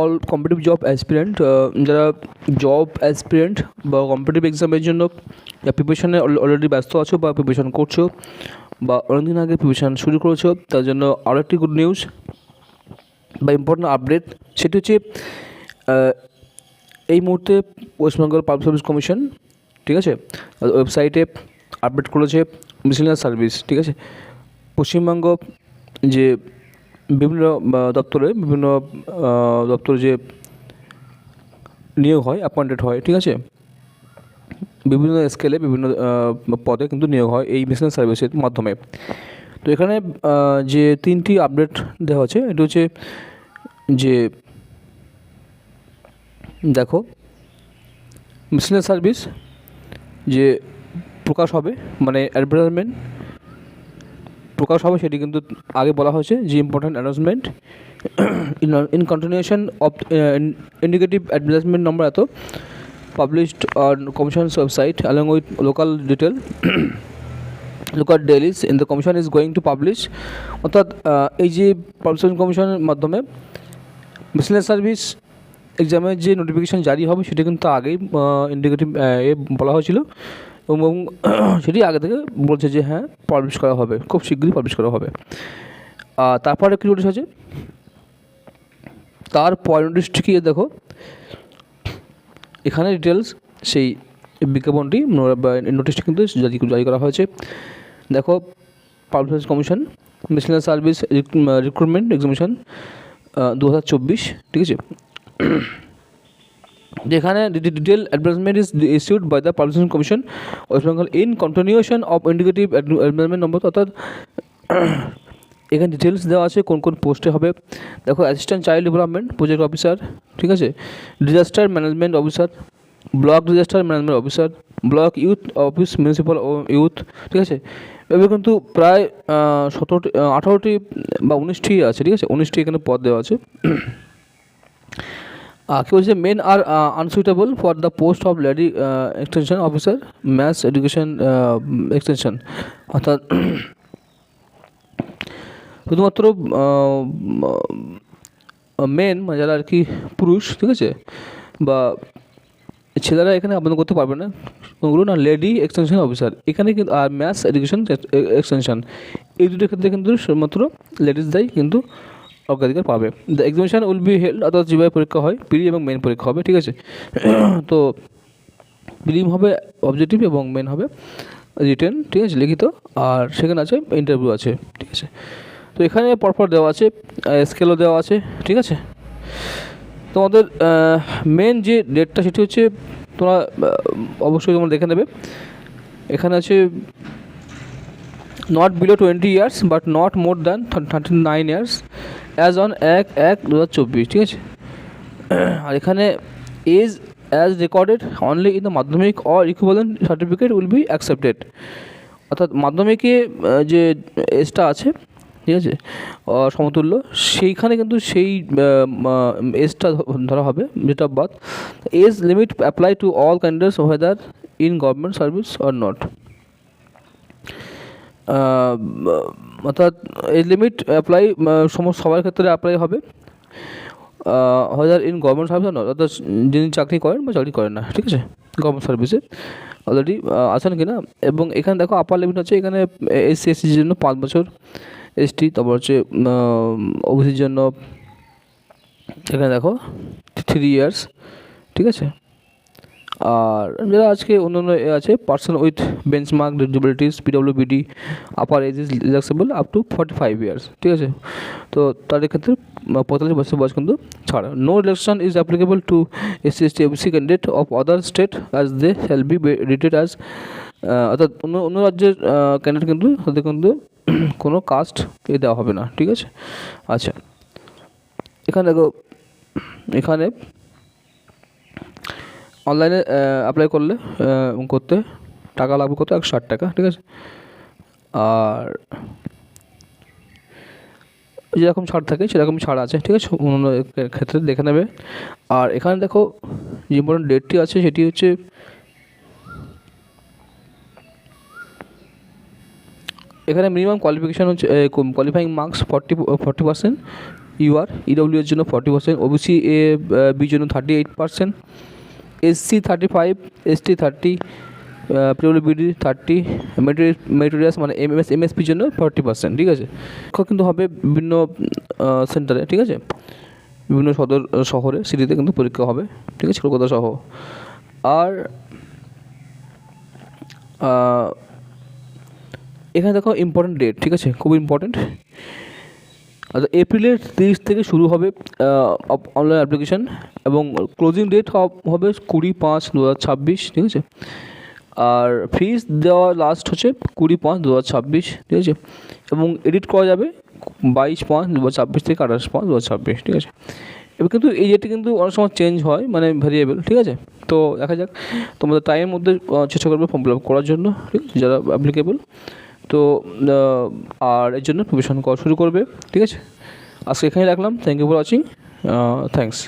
All competitive job aspirant, যারা job aspirant বা competitive এক্সামের জন্য প্রিপারেশনে অলরেডি ব্যস্ত আছো বা প্রিপারেশন করছো বা অনেকদিন আগে প্রিপারেশন শুরু করেছো, তার জন্য আরও একটি গুড নিউজ বা ইম্পর্টেন্ট আপডেট। সেটি হচ্ছে এই মুহূর্তে ওয়েস্টবেঙ্গল পাবলিক সার্ভিস কমিশন, ঠিক আছে, ওয়েবসাইটে আপডেট করেছে মিসেলিনিয়াস সার্ভিস, ঠিক আছে। পশ্চিমবঙ্গ যে বিভিন্ন দপ্তরে যে নিয়োগ হয়, অ্যাপয়েন্টেড হয়, ঠিক আছে, বিভিন্ন স্কেলে বিভিন্ন পদে কিন্তু নিয়োগ হয় এই মিসেলিনিয়াস সার্ভিসের মাধ্যমে। তো এখানে যে তিনটি আপডেট দেওয়া হচ্ছে, এটা হচ্ছে যে দেখো মিসেলিনিয়াস সার্ভিস যে প্রকাশ হবে, মানে অ্যাডভার্টাইজমেন্ট প্রকাশ হবে, সেটি কিন্তু আগে বলা হয়েছে যে important announcement in continuation of indicative advertisement number এত published on commissions website along with local dailies in the commission is going to publish। অর্থাৎ এই যে পাবলিশন কমিশনের মাধ্যমে মিসেলিনিয়াস সার্ভিস এক্সামের যে নোটিফিকেশান জারি হবে সেটা কিন্তু আগেই ইন্ডিকেটিভ বলা হয়েছিল এবং সেটি আগে থেকে বলছে যে হ্যাঁ পাবলিশ করা হবে, খুব শীঘ্রই পাবলিশ করা হবে। তারপরে কী নোটিশ আছে, তারপর নোটিশটি কি দেখো, এখানে ডিটেলস সেই বিজ্ঞাপনটি বা নোটিশটি কিন্তু জারি করা হয়েছে। দেখো public service commission miscellaneous service recruitment examination 2024, ঠিক আছে। যেখানে detail advertisement is issued by the publication commission West Bengal in continuation of indicative advertisement number. অর্থাৎ এখানে ডিটেলস দেওয়া আছে কোন কোন পোস্টে হবে। দেখো assistant child development project officer, ঠিক আছে, disaster management officer, block disaster management officer, block youth office municipal youth, ঠিক আছে। এবার কিন্তু প্রায় 18টি বা 19টি আছে, ঠিক আছে, 19টি এখানে পদ দেওয়া আছে। কি বলছে, men are unsuitable for the post of lady extension officer maths education extension. অর্থাৎ শুধুমাত্র মেন মানে যারা আর কি পুরুষ, ঠিক আছে, বা ছেলেরা এখানে আবেদন করতে পারবে না, কোনগুলো না, লেডি এক্সটেনশন অফিসার এখানে কিন্তু, আর ম্যাথস এডুকেশন এক্সটেনশন, এই দুটোর ক্ষেত্রে কিন্তু শুধুমাত্র লেডিসরাই কিন্তু অগ্রাধিকার পাবে। The examination will be held, অর্থাৎ যেভাবে পরীক্ষা হয় প্রি এবং মেন পরীক্ষা হবে, ঠিক আছে। তো প্রিলিম হবে অবজেক্টিভ এবং মেন হবে রিটেন, ঠিক আছে, লিখিত, আর সেখানে আছে ইন্টারভিউ আছে, ঠিক আছে। তো এখানে পরপর দেওয়া আছে, স্কেলও দেওয়া আছে, ঠিক আছে। তোমাদের মেন যে ডেটটা সেটি হচ্ছে, তোমরা অবশ্যই তোমরা দেখে নেবে, এখানে আছে not below 20 years but not more than 39 years as on 1/1/2024, ঠিক আছে। আর এখানে age as recorded only in the Madhyamik or equivalent certificate will be accepted. অর্থাৎ মাধ্যমিকে যে এজটা আছে, ঠিক আছে, সমতুল্য, সেইখানে কিন্তু সেই এজটা ধরা হবে, date of birth. Age limit apply to all candidates whether in government service or not. অর্থাৎ এজ লিমিট অ্যাপ্লাই সবার ক্ষেত্রে অ্যাপ্লাই হবে, whether in government service or not, অর্থাৎ যিনি চাকরি করেন বা চাকরি করেন না, ঠিক আছে, গভর্নমেন্ট সার্ভিসে অলরেডি আছেন কি না। এবং এখানে দেখো আপার লিমিট আছে, এখানে এসসি এসটির জন্য 5 বছর, এসটি, তারপর হচ্ছে ওবিসির জন্য এখানে দেখো 3 ইয়ার্স, ঠিক আছে। আর যারা আজকে অন্যান্য আছে, person with benchmark disabilities PWBD upper age is relaxable up to 45 years, ঠিক আছে। তো তাদের ক্ষেত্রে 45 বছর বয়স কিন্তু ছাড়া। No relaxation is applicable to SC ST OBC candidate of other state as they shall be rated as, অর্থাৎ অন্য রাজ্যের ক্যান্ডিডেট কিন্তু তাদের কিন্তু কোনো কাস্ট দেওয়া হবে না, ঠিক আছে। আচ্ছা, এখানে দেখো, এখানে অনলাইনে অ্যাপ্লাই করতে টাকা লাগবে কত, 160 টাকা, ঠিক আছে। আর যেরকম ছাড় থাকে সেরকম ছাড় আছে, ঠিক আছে, অন্য ক্ষেত্রে দেখে নেবে। আর এখানে দেখো যে ইম্পর্টেন্ট ডেটটি আছে সেটি হচ্ছে এখানে মিনিমাম কোয়ালিফিকেশান হচ্ছে কোয়ালিফাইং মার্কস 40%, ইউআর ইডব্লিউ এর জন্য 40%, ওবিসি এ বির জন্য 38%, এসসি 35, এসটি 30, পিডব্লিউবিডি 30, মেরিটোরিয়াস মানে এমএসপির জন্য 40%, ঠিক আছে। পরীক্ষা কিন্তু হবে বিভিন্ন সেন্টারে, ঠিক আছে, বিভিন্ন সদর শহরে সিটিতে কিন্তু পরীক্ষা হবে, ঠিক আছে, কলকাতা সহ। আর এখানে দেখো ইম্পর্টেন্ট ডেট, ঠিক আছে, খুব ইম্পর্টেন্ট। আচ্ছা, এপ্রিলের 30 থেকে শুরু হবে অনলাইন অ্যাপ্লিকেশান এবং ক্লোজিং ডেট হবে 20/5/2026, ঠিক আছে। আর ফিস দেওয়া লাস্ট হচ্ছে 20/5/2026, ঠিক আছে, এবং এডিট করা যাবে 22/5/2026 থেকে 28/5/2026, ঠিক আছে। এবার কিন্তু এই ডেটটি কিন্তু অনেক সময় চেঞ্জ হয়, মানে ভ্যারিয়েবল, ঠিক আছে। তো দেখা যাক, তোমাদের টাইমের মধ্যে চেষ্টা করবে ফর্ম ফিল আপ করার জন্য, ঠিক আছে, যারা অ্যাপ্লিকেবল। তো আর এর জন্য প্রিপারেশন করা শুরু করবে, ঠিক আছে। আজকে এখানেই রাখলাম। Thank you for watching. Thanks.